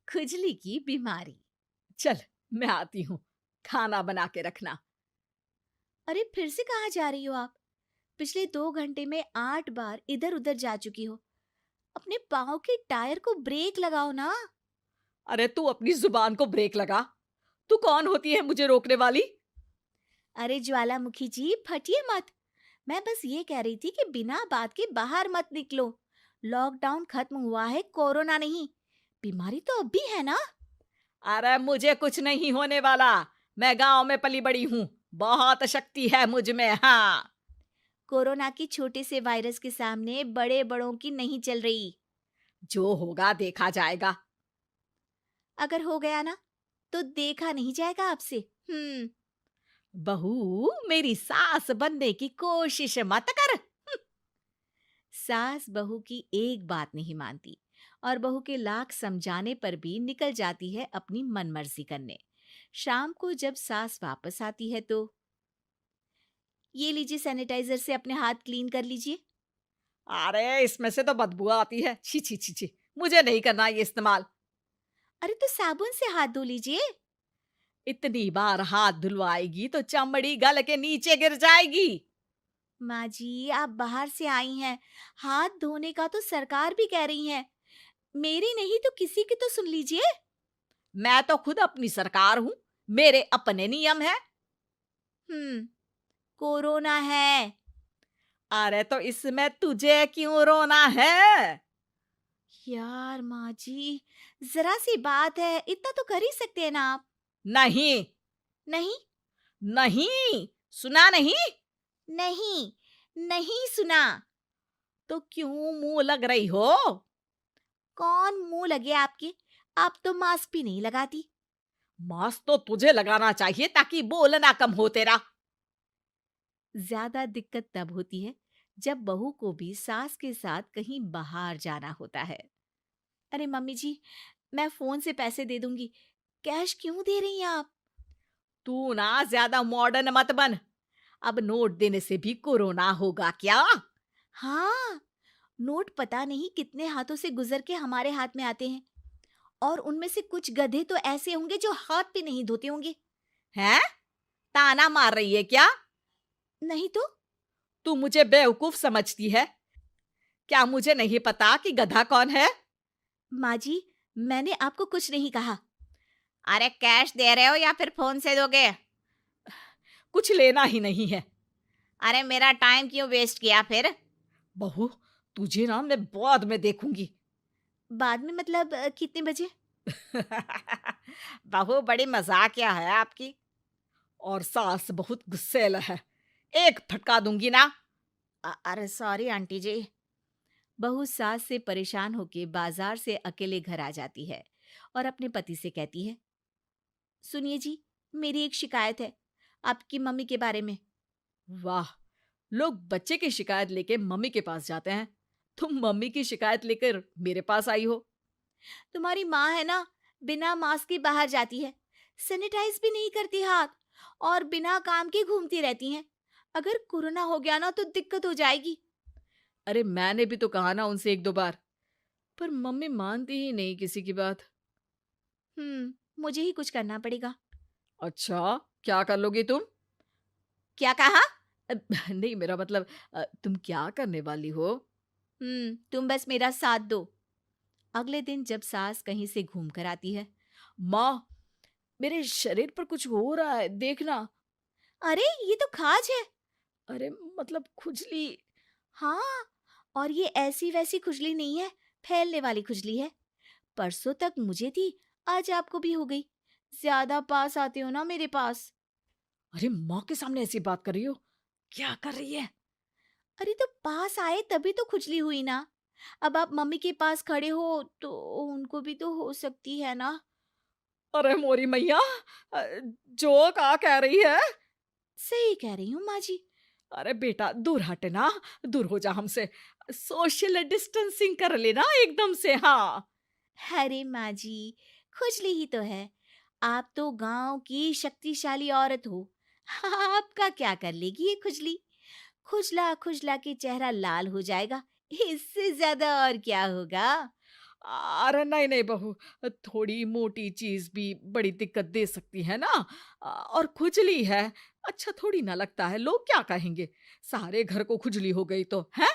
खुजली की बीमारी। चल, मैं आती हूँ। खाना बना के रखना। अरे फिर से कहाँ जा रही हो आप? पिछले 2 घंटे में 8 बार इधर उधर जा चुकी हो। अपने पाँव के टायर को ब्रेक लगाओ ना। अरे तू अपनी जुबान को ब्रेक लगा। तू कौन होती है मुझे रोकने वाली? अरे ज्वालामुखी जी, फटिए मत। मैं बस ये कह रही थी कि बिना बात के बाहर मत निकलो। लॉकडाउन खत्म हुआ है, कोरोना नहीं। बीमारी तो अब भी है ना। अरे मुझे कुछ नहीं होने वाला। मैं गांव में पली बड़ी हूँ। बहुत शक्ति है मुझ में। हाँ। कोरोना की छोटे से वायरस के सामने बड़े बड़ों की नहीं चल रही। जो होगा देखा जाएगा। अगर हो गया ना, तो देखा नहीं जाएगा आपसे। बहू, मेरी सास बनने की कोशिश मत कर। सास बहू की एक बात नहीं मानती और बहू के लाख समझाने पर भी निकल जाती है अपनी मनमर्जी करने। शाम को जब सास वापस आती है तो, ये लीजिए सैनिटाइजर से अपने हाथ क्लीन कर लीजिए। अरे इसमें से तो बदबू आती है। छी छी छी छी। मुझे नहीं करना ये इस्तेमाल। अरे तो साबुन से हाथ धो लीजिए। इतनी बार हाथ धुलवाएगी तो चमड़ी गल के नीचे गिर जाएगी। माँ जी, आप बाहर से आई हैं, हाथ धोने का तो सरकार भी कह रही है। मेरी नहीं तो किसी की तो सुन लीजिए। मैं तो खुद अपनी सरकार हूँ। मेरे अपने नियम है। हम्म कोरोना है। अरे तो इसमें तुझे क्यों रोना है? यार माँ जी, जरा सी बात है, इतना तो कर ही सकते हैं ना आप। नहीं। नहीं। नहीं। सुना नहीं? नहीं। नहीं सुना। तो क्यों मुंह लग रही हो? कौन मुंह लगे आपके? आप तो मास्क भी नहीं लगाती। मास्क तो तुझे लगाना चाहिए ताकि बोलना कम हो तेरा। ज्यादा दिक्कत तब होती है जब बहू को भी सास के साथ कहीं बाहर जाना होता है। अरे मम्मी जी, मैं फोन से पैसे दे दूंगी। कैश क्यों दे रही हैं आप? तू ना ज्यादा मॉडर्न मत बन। अब नोट देने से भी कोरोना होगा क्या? हाँ, नोट पता नहीं कितने हाथों से गुजर के हमारे हाथ में आते हैं, और उनमें से कुछ गधे तो ऐसे होंगे जो हाथ भी नहीं धोते होंगे। हैं? ताना मार रही है क्या? नहीं तो। तू मुझे बेवकूफ समझती है? क्या मुझे नहीं पता कि गधा कौन है? माँ जी, मैंने आपको कुछ नहीं कहा। अरे कैश दे रहे हो या फिर फोन से दोगे? कुछ लेना ही नहीं है। अरे मेरा टाइम क्यों वेस्ट किया फिर? बहू, तुझे ना मैं बाद में देखूंगी। बाद में मतलब कितने बजे? बहू बड़ी मजाकिया है आपकी। और सास बहुत गुस्सेल है। एक फटका दूंगी ना। अरे सॉरी आंटी जी। बहू सास से परेशान होके बाजार से अकेले घर आ जाती है और अपने पति से कहती है, सुनिए जी, मेरी एक शिकायत है आपकी मम्मी के बारे में। वाह, लोग बच्चे की शिकायत लेके मम्मी के पास जाते हैं। तुम मम्मी की शिकायत लेकर मेरे पास आई हो। तुम्हारी माँ है ना, बिना मास्क के बाहर जाती है, सैनिटाइज भी नहीं करती हाथ, और बिना काम के घूमती रहती हैं। अगर कोरोना हो गया ना तो दिक्कत हो जाएगी। अरे मैंने भी तो कहा ना उनसे एक दो बार, पर मम्मी मानती ही नहीं किसी की बात। मुझे ही कुछ करना पड़ेगा। अच्छा, क्या कर लोगी तुम? क्या कहा? नहीं, मेरा मतलब तुम क्या करने वाली हो? तुम बस मेरा साथ दो। अगले दिन जब सास कहीं से घूम कर आती है, माँ, मेरे शरीर पर कुछ हो रहा है, देखना। अरे ये तो खाज है। अरे मतलब खुजली। हाँ, और ये ऐसी वैसी खुजली नहीं है, फैलने वाली खुजली है। परसों तक मुझे थी, आज आपको भी हो गई। ज्यादा पास आते हो ना मेरे पास। अरे माँ के सामने ऐसी बात कर रही हो? क्या कर रही है? अरे तो पास आए तभी तो खुजली हुई ना। अब आप मम्मी के पास खड़े हो तो उनको भी तो हो सकती है ना। अरे मोरी मैया, अ, जो का कह रही है? सही कह रही हूँ माँ जी। अरे बेटा दूर हट ना। दूर हो जा हमसे। सोशल डिस्टेंसिंग कर लेना एकदम से। हाँ। अरे माँ जी, खुजली ही तो है। आप तो गांव की शक्तिशाली औरत हो। आपका क्या कर लेगी ये खुजली? खुजला खुजला के चेहरा लाल हो जाएगा, इससे ज्यादा और क्या होगा? अरे नहीं नहीं बहू, थोड़ी मोटी चीज भी बड़ी दिक्कत दे सकती है ना। और खुजली है, अच्छा थोड़ी ना लगता है, लोग क्या कहेंगे, सारे घर को खुजली हो गई तो है।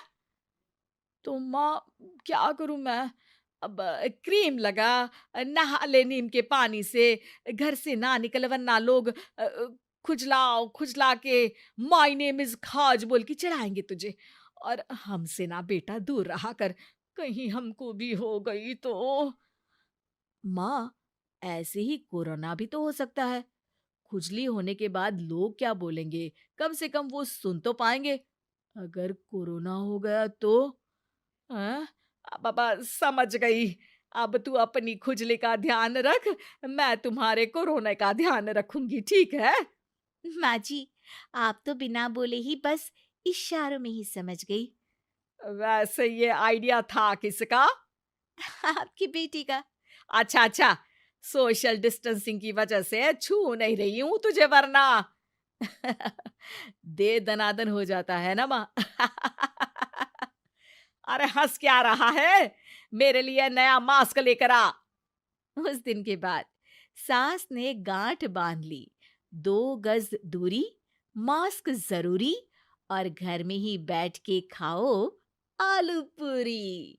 तो माँ, क्या करूं मैं? अब क्रीम लगा, नहा ले नीम के पानी से, घर से ना निकल वरना लोग खुजलाओ खुजला के माय नेम इज खाज बोल के चढ़ाएंगे तुझे। और हमसे ना बेटा दूर रहा कर, कहीं हमको भी हो गई तो। माँ, ऐसे ही कोरोना भी तो हो सकता है। खुजली होने के बाद लोग क्या बोलेंगे? कम से कम वो सुन तो पाएंगे। अगर कोरोना हो गया तो? हाँ, बाबा समझ गई। अब तू अपनी खुजली का ध्यान रख, मैं तुम्हारे कोरोना का ध्यान रखूंगी, ठीक है। माँ जी, आप तो बिना बोले ही बस इशारों में ही समझ गई। वैसे ये आइडिया था किसका? आपकी बेटी का। अच्छा अच्छा, सोशल डिस्टेंसिंग की वजह से छू नहीं रही हूं तुझे वरना। दे दनादन हो जाता है ना माँ। अरे हंस क्या रहा है, मेरे लिए नया मास्क लेकर आ। उस दिन के बाद सास ने गांठ बांध ली। 2 गज दूरी, मास्क जरूरी, और घर में ही बैठ के खाओ आलू पूरी।